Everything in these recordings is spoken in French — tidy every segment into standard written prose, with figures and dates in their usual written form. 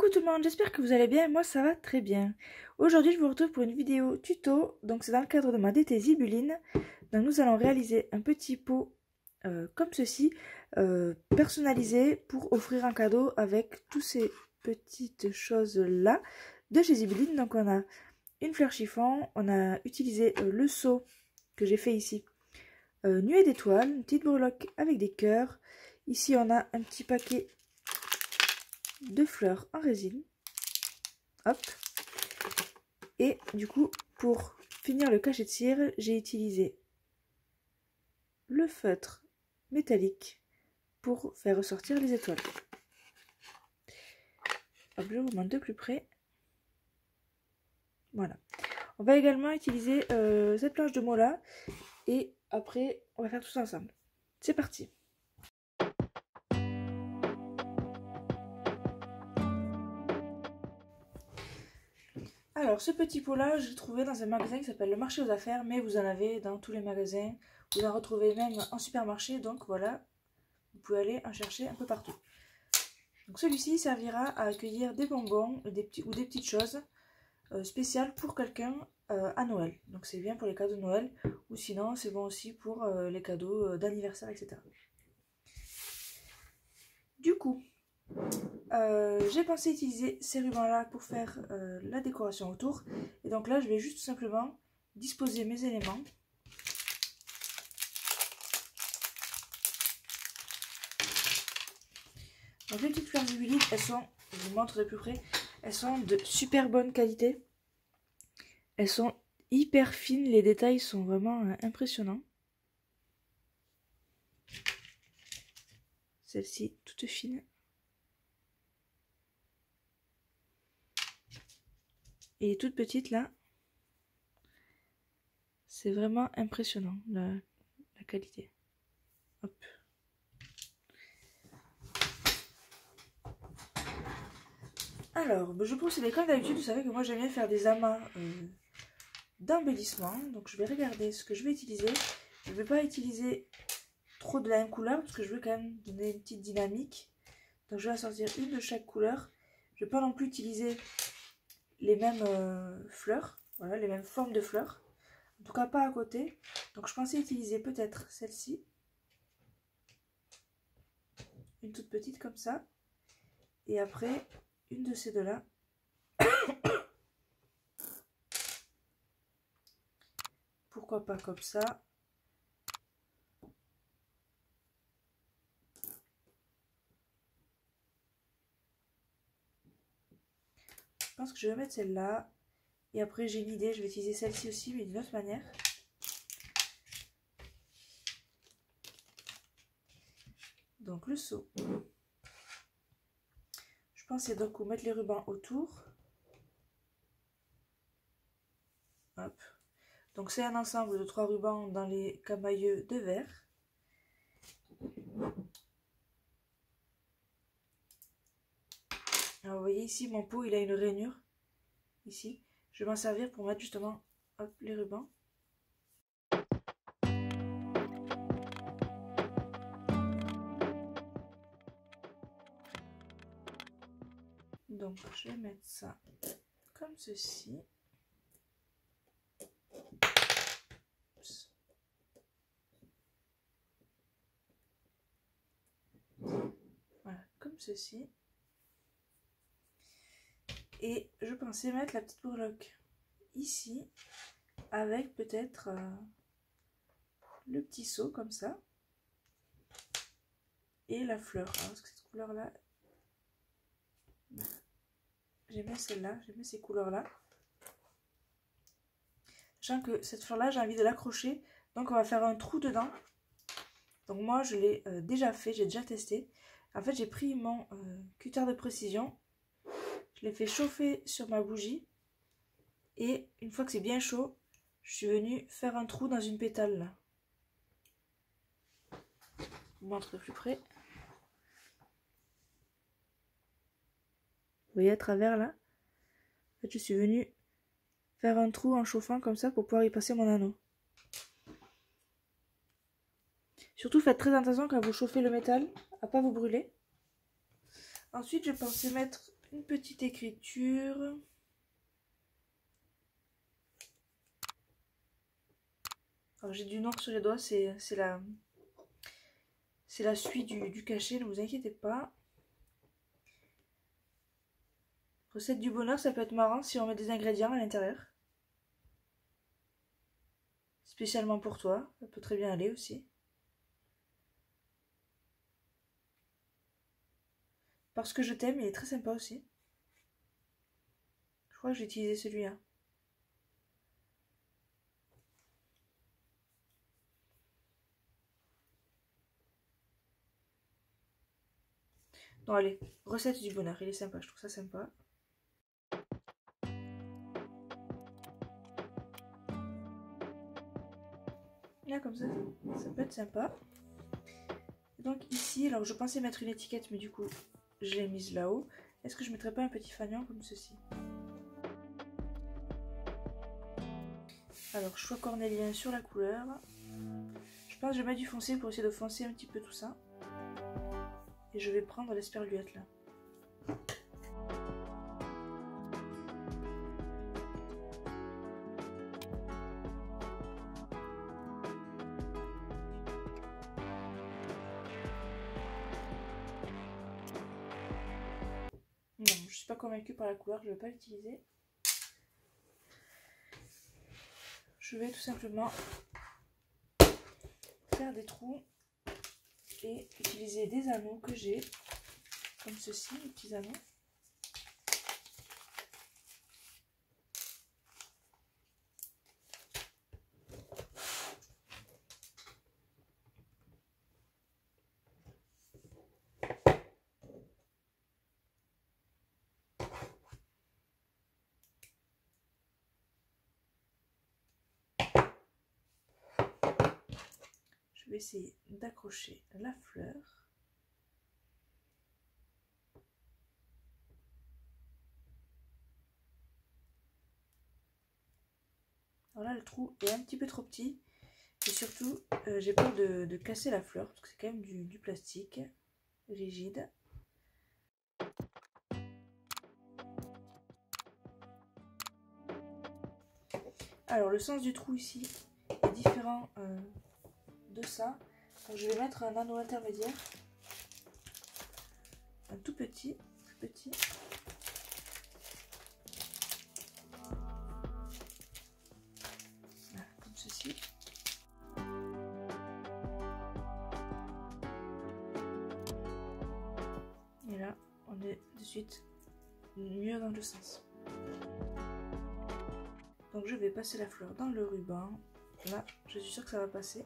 Coucou tout le monde, j'espère que vous allez bien, moi ça va très bien. Aujourd'hui je vous retrouve pour une vidéo tuto, donc c'est dans le cadre de ma DT Zibuline. Donc nous allons réaliser un petit pot comme ceci, personnalisé pour offrir un cadeau avec toutes ces petites choses là de chez Zibuline. Donc on a une fleur chiffon, on a utilisé le seau que j'ai fait ici, nuée d'étoiles, une petite breloque avec des cœurs. Ici on a un petit paquet de fleurs en résine. Hop. Et du coup, pour finir le cachet de cire, j'ai utilisé le feutre métallique pour faire ressortir les étoiles. Hop, je vous montre de plus près. Voilà. On va également utiliser cette planche de mola et après, on va faire tout ça ensemble. C'est parti. Alors, ce petit pot-là, je l'ai trouvé dans un magasin qui s'appelle le Marché aux Affaires, mais vous en avez dans tous les magasins. Vous en retrouvez même en supermarché, donc voilà, vous pouvez aller en chercher un peu partout. Donc celui-ci servira à accueillir des bonbons ou des petites choses spéciales pour quelqu'un à Noël. Donc c'est bien pour les cadeaux de Noël, ou sinon c'est bon aussi pour les cadeaux d'anniversaire, etc. Du coup, j'ai pensé utiliser ces rubans-là pour faire la décoration autour. Et donc là, je vais juste tout simplement disposer mes éléments. Donc les petites fleurs Zibuline, elles sont, je vous montre de plus près, elles sont de super bonne qualité. Elles sont hyper fines, les détails sont vraiment impressionnants. Celle-ci, toute fine. Et toute petite là, c'est vraiment impressionnant la qualité. Hop. Alors, je procède comme d'habitude, vous savez que moi j'aime bien faire des amas d'embellissement. Donc je vais regarder ce que je vais utiliser. Je ne vais pas utiliser trop de la même couleur parce que je veux quand même donner une petite dynamique. Donc je vais en sortir une de chaque couleur. Je ne vais pas non plus utiliser les mêmes fleurs, voilà, les mêmes formes de fleurs. En tout cas pas à côté. Donc je pensais utiliser peut-être celle-ci. Une toute petite comme ça. Et après une de ces deux-là. Pourquoi pas comme ça. Je pense que je vais mettre celle-là. Et après j'ai une idée, je vais utiliser celle-ci aussi, mais d'une autre manière. Donc le seau. Je pensais donc mettre les rubans autour. Hop. Donc c'est un ensemble de 3 rubans dans les camailleux de verre. Alors vous voyez ici mon pot il a une rainure. Ici. Je vais m'en servir pour mettre justement hop, les rubans. Donc je vais mettre ça comme ceci. Oups. Voilà, comme ceci. Et je pensais mettre la petite breloque ici, avec peut-être le petit seau comme ça. Et la fleur. Alors, parce que cette couleur-là, j'aimais celle-là, j'aimais ces couleurs-là. Sachant que cette fleur-là, j'ai envie de l'accrocher. Donc on va faire un trou dedans. Donc moi, je l'ai déjà fait, j'ai déjà testé. En fait, j'ai pris mon cutter de précision. Je l'ai fait chauffer sur ma bougie. Et une fois que c'est bien chaud, je suis venue faire un trou dans une pétale là. Je vous montre de plus près. Vous voyez à travers là. En fait, je suis venue faire un trou en chauffant comme ça pour pouvoir y passer mon anneau. Surtout faites très attention quand vous chauffez le métal à pas vous brûler. Ensuite, je pensais mettre une petite écriture. Alors j'ai du noir sur les doigts, c'est la suite du cachet, ne vous inquiétez pas. Recette du bonheur, ça peut être marrant si on met des ingrédients à l'intérieur. Spécialement pour toi, ça peut très bien aller aussi. Parce que je t'aime, il est très sympa aussi. Je crois que j'ai utilisé celui-là. Non, allez, recette du bonheur, il est sympa, je trouve ça sympa. Là, comme ça peut être sympa. Donc ici, alors je pensais mettre une étiquette, mais du coup, je l'ai mise là-haut. Est-ce que je mettrais pas un petit fanion comme ceci? Alors, choix cornélien sur la couleur. Je pense que je vais mettre du foncé pour essayer de foncer un petit peu tout ça. Et je vais prendre l'esperluette là. Non, je suis pas convaincue par la couleur, je ne vais pas l'utiliser. Je vais tout simplement faire des trous et utiliser des anneaux que j'ai, comme ceci, les petits anneaux. Je vais essayer d'accrocher la fleur. Alors là, le trou est un petit peu trop petit. Et surtout, j'ai peur de casser la fleur, parce que c'est quand même du plastique rigide. Alors, le sens du trou ici est différent de ça. Donc, je vais mettre un anneau intermédiaire. Un tout petit, Voilà, comme ceci. Et là, on est de suite mieux dans le sens. Donc je vais passer la fleur dans le ruban. Là, je suis sûre que ça va passer.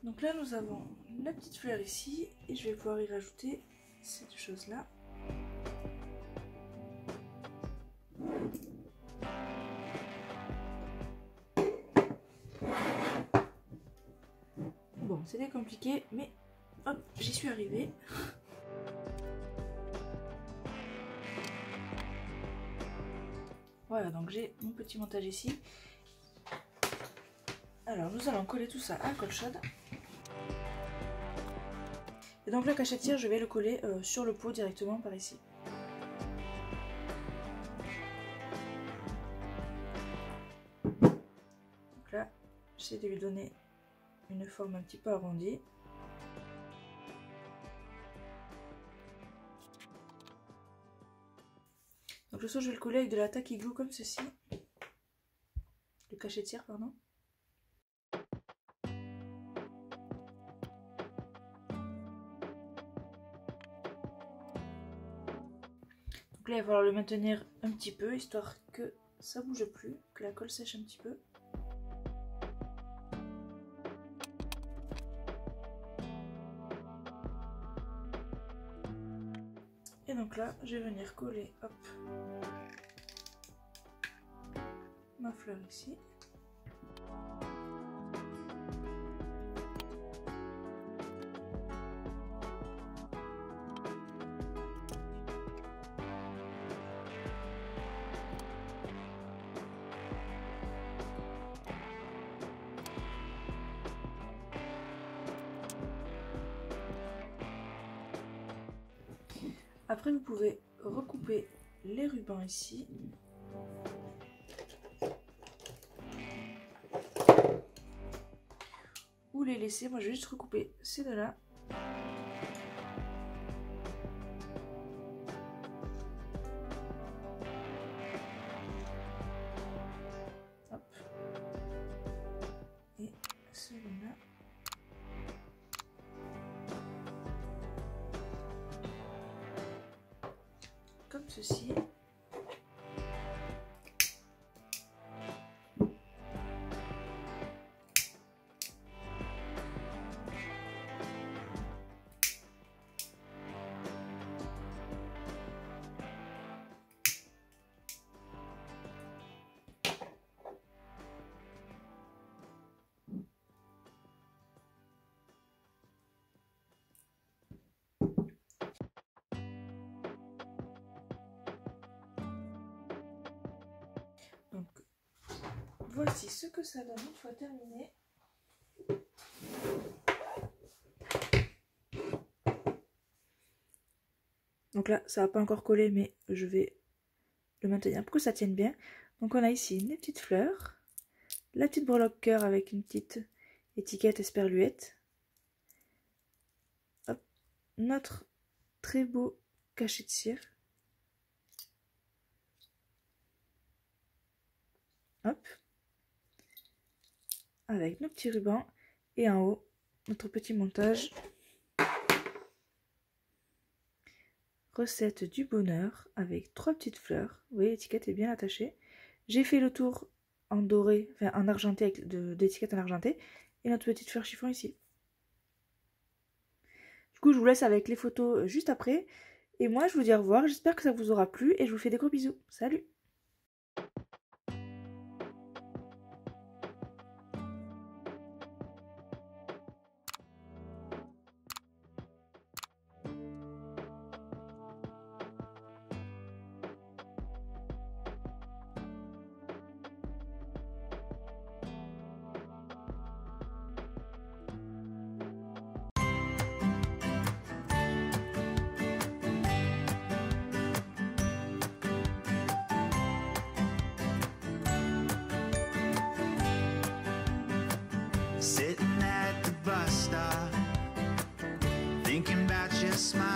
Donc là, nous avons la petite fleur ici et je vais pouvoir y rajouter ces deux choses-là. Bon, c'était compliqué, mais hop, j'y suis arrivée. Voilà, donc j'ai mon petit montage ici. Alors, nous allons coller tout ça à colle chaude. Et donc la cachetière, je vais le coller sur le pot directement par ici. Donc là, j'essaie de lui donner une forme un petit peu arrondie. Donc le soin, je vais le coller avec de la tacky glue comme ceci. Le cachetière, pardon. Donc là, il va falloir le maintenir un petit peu, histoire que ça bouge plus, que la colle sèche un petit peu. Et donc là, je vais venir coller, hop, ma fleur ici. Après, vous pouvez recouper les rubans ici. Ou les laisser. Moi, je vais juste recouper ces deux-là. Hop. Et celui-là. Comme ceci. Donc, voici ce que ça donne une fois terminé. Donc là, ça va pas encore coller, mais je vais le maintenir pour que ça tienne bien. Donc on a ici les petites fleurs, la petite breloque cœur avec une petite étiquette esperluette. Hop, notre très beau cachet de cire. Hop, avec nos petits rubans et en haut notre petit montage recette du bonheur avec 3 petites fleurs. Vous voyez, l'étiquette est bien attachée. J'ai fait le tour en doré, enfin en argenté avec d'étiquette en argenté et notre petite fleur chiffon ici. Du coup, je vous laisse avec les photos juste après et moi je vous dis au revoir. J'espère que ça vous aura plu et je vous fais des gros bisous. Salut! Sitting at the bus stop, thinking about your smile.